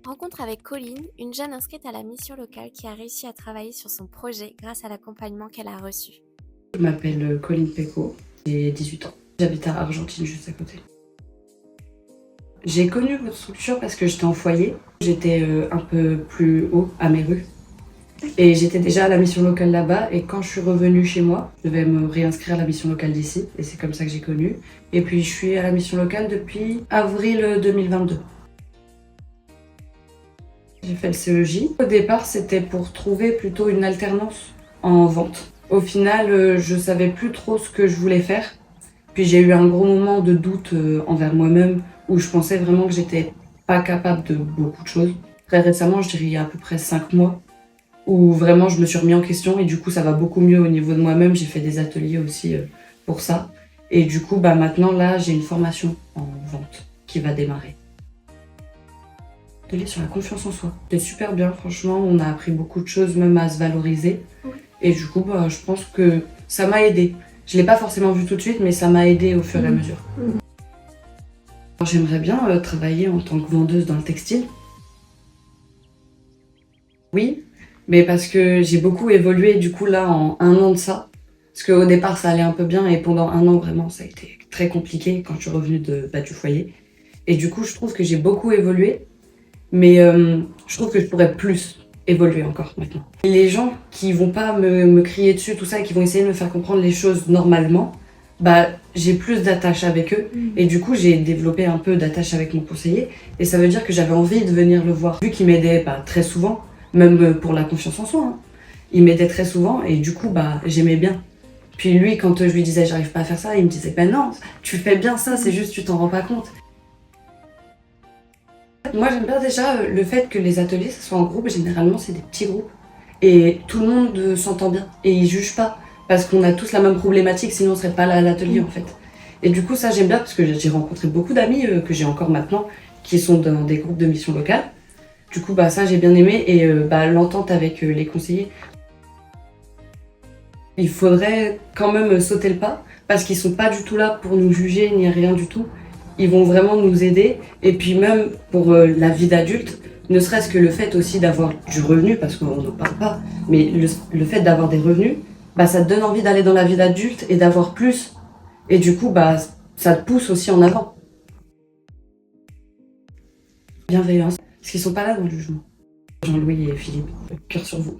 Rencontre avec Colline, une jeune inscrite à la mission locale qui a réussi à travailler sur son projet grâce à l'accompagnement qu'elle a reçu. Je m'appelle Colline Péco, j'ai 18 ans. J'habite à Argentine, juste à côté. J'ai connu votre structure parce que j'étais en foyer. J'étais un peu plus haut à Méru. Et j'étais déjà à la mission locale là-bas. Et quand je suis revenue chez moi, je devais me réinscrire à la mission locale d'ici. Et c'est comme ça que j'ai connu. Et puis je suis à la mission locale depuis avril 2022. J'ai fait le CEJ. Au départ, c'était pour trouver plutôt une alternance en vente. Au final, je savais plus trop ce que je voulais faire. Puis j'ai eu un gros moment de doute envers moi-même où je pensais vraiment que j'étais pas capable de beaucoup de choses. Très récemment, je dirais il y a à peu près 5 mois, où vraiment je me suis remis en question et du coup ça va beaucoup mieux au niveau de moi-même. J'ai fait des ateliers aussi pour ça. Et du coup, maintenant là, j'ai une formation en vente qui va démarrer. Atelier sur la confiance en soi. C'était super bien, franchement, on a appris beaucoup de choses, même à se valoriser. Et du coup, je pense que ça m'a aidée. Je l'ai pas forcément vu tout de suite, mais ça m'a aidée au fur et à mesure. J'aimerais bien travailler en tant que vendeuse dans le textile. Oui, mais parce que j'ai beaucoup évolué du coup là en un an de ça. Parce qu'au départ ça allait un peu bien et pendant un an vraiment ça a été très compliqué quand je suis revenue du foyer. Et du coup je trouve que j'ai beaucoup évolué, mais je trouve que je pourrais plus évoluer encore maintenant. Et les gens qui vont pas me crier dessus, tout ça, et qui vont essayer de me faire comprendre les choses normalement, j'ai plus d'attache avec eux. Et du coup, j'ai développé un peu d'attache avec mon conseiller. Et ça veut dire que j'avais envie de venir le voir. Vu qu'il m'aidait très souvent, même pour la confiance en soi, hein. Il m'aidait très souvent et du coup, j'aimais bien. Puis lui, quand je lui disais j'arrive pas à faire ça, il me disait non, tu fais bien ça, c'est juste tu t'en rends pas compte. Moi j'aime bien déjà le fait que les ateliers ça soit en groupe, généralement c'est des petits groupes. Et tout le monde s'entend bien et ils jugent pas. Parce qu'on a tous la même problématique, sinon on serait pas là à l'atelier en fait. Et du coup ça j'aime bien parce que j'ai rencontré beaucoup d'amis que j'ai encore maintenant qui sont dans des groupes de mission locale. Du coup ça j'ai bien aimé et l'entente avec les conseillers. Il faudrait quand même sauter le pas parce qu'ils sont pas du tout là pour nous juger ni rien du tout. Ils vont vraiment nous aider et puis même pour la vie d'adulte, ne serait-ce que le fait aussi d'avoir du revenu, parce qu'on n'en parle pas, mais le fait d'avoir des revenus, ça te donne envie d'aller dans la vie d'adulte et d'avoir plus. Et du coup, ça te pousse aussi en avant. Bienveillance, parce qu'ils sont pas là dans le jugement. Jean-Louis et Philippe, cœur sur vous.